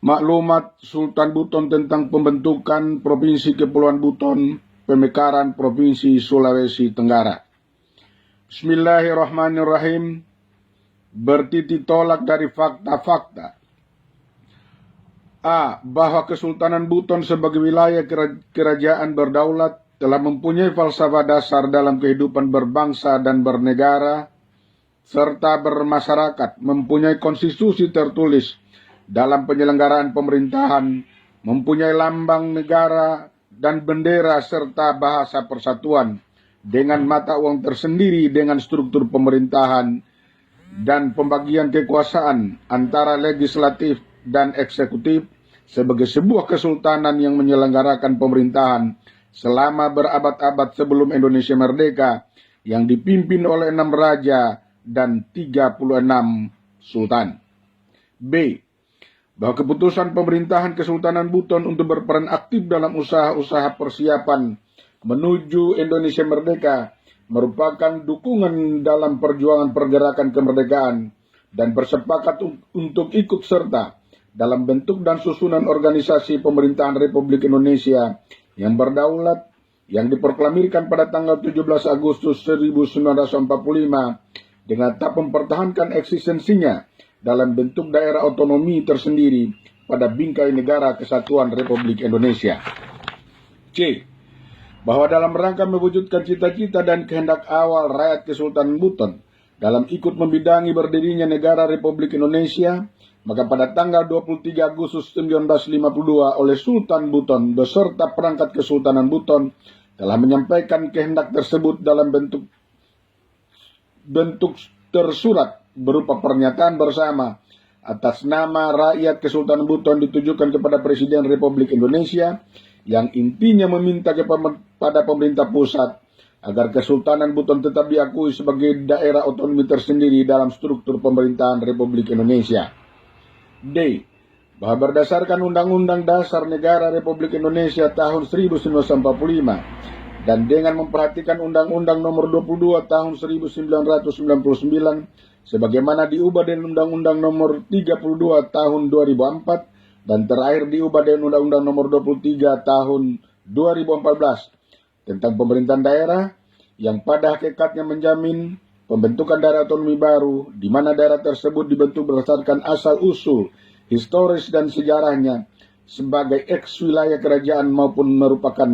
Maklumat Sultan Buton tentang pembentukan Provinsi Kepulauan Buton, Pemekaran Provinsi Sulawesi Tenggara. Bismillahirrahmanirrahim. Bertitik tolak dari fakta-fakta. A. Bahwa Kesultanan Buton sebagai wilayah kerajaan berdaulat telah mempunyai falsafah dasar dalam kehidupan berbangsa dan bernegara, serta bermasyarakat, mempunyai konstitusi tertulis dalam penyelenggaraan pemerintahan, mempunyai lambang negara dan bendera serta bahasa persatuan, dengan mata uang tersendiri, dengan struktur pemerintahan dan pembagian kekuasaan antara legislatif dan eksekutif sebagai sebuah kesultanan yang menyelenggarakan pemerintahan selama berabad-abad sebelum Indonesia merdeka, yang dipimpin oleh 6 raja dan 36 sultan. B. Bahwa keputusan pemerintahan Kesultanan Buton untuk berperan aktif dalam usaha-usaha persiapan menuju Indonesia merdeka merupakan dukungan dalam perjuangan pergerakan kemerdekaan dan bersepakat untuk ikut serta dalam bentuk dan susunan organisasi pemerintahan Republik Indonesia yang berdaulat yang diproklamirkan pada tanggal 17 Agustus 1945 dengan tak mempertahankan eksistensinya dalam bentuk daerah otonomi tersendiri pada bingkai negara kesatuan Republik Indonesia. C. Bahwa dalam rangka mewujudkan cita-cita dan kehendak awal rakyat Kesultanan Buton dalam ikut membidangi berdirinya negara Republik Indonesia, maka pada tanggal 23 Agustus 1952 oleh Sultan Buton beserta perangkat Kesultanan Buton telah menyampaikan kehendak tersebut dalam bentuk tersurat berupa pernyataan bersama atas nama rakyat Kesultanan Buton ditujukan kepada Presiden Republik Indonesia, yang intinya meminta kepada pemerintah pusat agar Kesultanan Buton tetap diakui sebagai daerah otonomi tersendiri dalam struktur pemerintahan Republik Indonesia. D. Bahwa berdasarkan Undang-Undang Dasar Negara Republik Indonesia tahun 1945 dan dengan memperhatikan Undang-Undang Nomor 22 tahun 1999 sebagaimana diubah dengan Undang-Undang Nomor 32 tahun 2004 dan terakhir diubah dengan Undang-Undang Nomor 23 tahun 2014 tentang pemerintahan daerah, yang pada hakikatnya menjamin pembentukan daerah otonomi baru di mana daerah tersebut dibentuk berdasarkan asal-usul historis dan sejarahnya sebagai eks-wilayah kerajaan maupun merupakan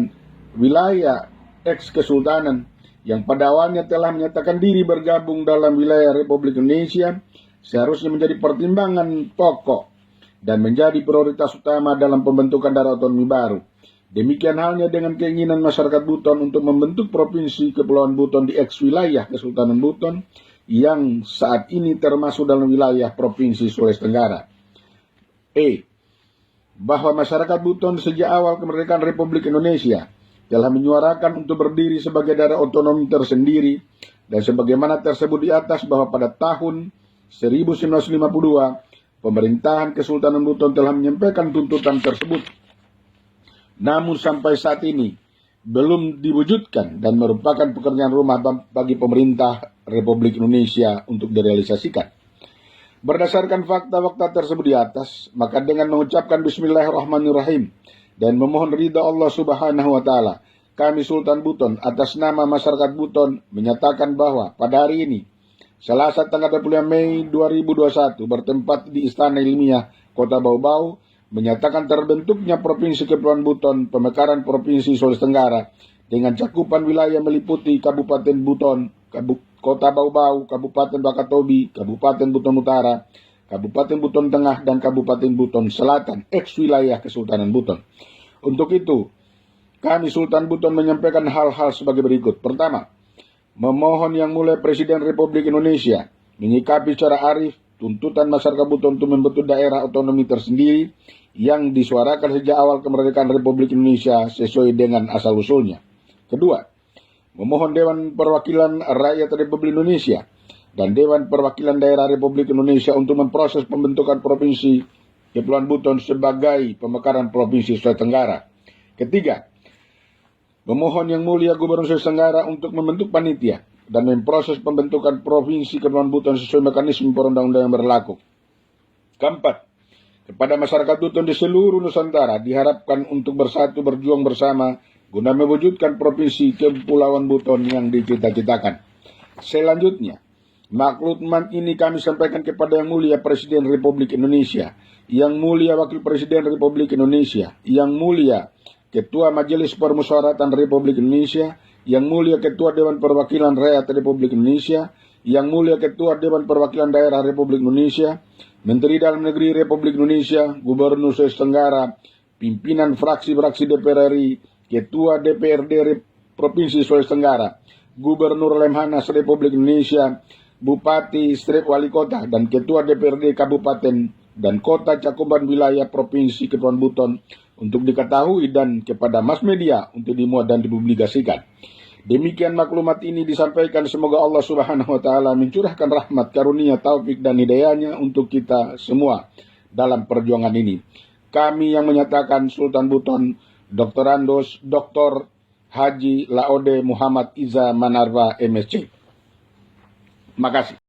wilayah eks-kesultanan yang pada awalnya telah menyatakan diri bergabung dalam wilayah Republik Indonesia, seharusnya menjadi pertimbangan pokok dan menjadi prioritas utama dalam pembentukan daerah otonomi baru. Demikian halnya dengan keinginan masyarakat Buton untuk membentuk Provinsi Kepulauan Buton di eks-wilayah Kesultanan Buton yang saat ini termasuk dalam wilayah Provinsi Sulawesi Tenggara. E. Bahwa masyarakat Buton sejak awal kemerdekaan Republik Indonesia telah menyuarakan untuk berdiri sebagai daerah otonomi tersendiri, dan sebagaimana tersebut di atas bahwa pada tahun 1952 pemerintahan Kesultanan Buton telah menyampaikan tuntutan tersebut, namun sampai saat ini belum diwujudkan dan merupakan pekerjaan rumah bagi pemerintah Republik Indonesia untuk direalisasikan. Berdasarkan fakta-fakta tersebut di atas, maka dengan mengucapkan Bismillahirrahmanirrahim dan memohon ridha Allah Subhanahu wa Ta'ala, kami Sultan Buton atas nama masyarakat Buton menyatakan bahwa pada hari ini, Selasa tanggal 25 Mei 2021, bertempat di Istana Ilmiah Kota Bau-Bau, menyatakan terbentuknya Provinsi Kepulauan Buton, Pemekaran Provinsi Sulawesi Tenggara, dengan cakupan wilayah meliputi Kabupaten Buton, Kota Bau-Bau, Kabupaten Wakatobi, Kabupaten Buton Utara, Kabupaten Buton Tengah, dan Kabupaten Buton Selatan, eks-wilayah Kesultanan Buton. Untuk itu, kami Sultan Buton menyampaikan hal-hal sebagai berikut. Pertama, memohon Yang Mulia Presiden Republik Indonesia menyikapi secara arif tuntutan masyarakat Buton untuk membentuk daerah otonomi tersendiri yang disuarakan sejak awal kemerdekaan Republik Indonesia sesuai dengan asal-usulnya. Kedua, memohon Dewan Perwakilan Rakyat Republik Indonesia dan Dewan Perwakilan Daerah Republik Indonesia untuk memproses pembentukan Provinsi Kepulauan Buton sebagai pemekaran Provinsi Sulawesi Tenggara. Ketiga, memohon Yang Mulia Gubernur Sulawesi Tenggara untuk membentuk panitia dan memproses pembentukan Provinsi Kepulauan Buton sesuai mekanisme perundang-undangan yang berlaku. Keempat, Kepada masyarakat Buton di seluruh Nusantara diharapkan untuk bersatu berjuang bersama guna mewujudkan Provinsi Kepulauan Buton yang dicita-citakan. Selanjutnya, maklumat ini kami sampaikan kepada Yang Mulia Presiden Republik Indonesia, Yang Mulia Wakil Presiden Republik Indonesia, Yang Mulia Ketua Majelis Permusyawaratan Republik Indonesia, Yang Mulia Ketua Dewan Perwakilan Rakyat Republik Indonesia, Yang Mulia Ketua Dewan Perwakilan Daerah Republik Indonesia, Menteri Dalam Negeri Republik Indonesia, Gubernur Sulawesi Tenggara, pimpinan fraksi-fraksi DPR RI, Ketua DPRD Provinsi Sulawesi Tenggara, Gubernur Lemhanas Republik Indonesia, Bupati, Strip Wali Kota, dan Ketua DPRD Kabupaten dan Kota Cakupan Wilayah Provinsi Kepulauan Buton untuk diketahui dan kepada mass media untuk dimuat dan dipublikasikan. Demikian maklumat ini disampaikan, semoga Allah Subhanahu wa Ta'ala mencurahkan rahmat, karunia, taufik dan hidayahnya untuk kita semua dalam perjuangan ini. Kami yang menyatakan Sultan Buton Dr. Andos Dr. Haji Laode Muhammad Iza Manarva MSc. Terima kasih.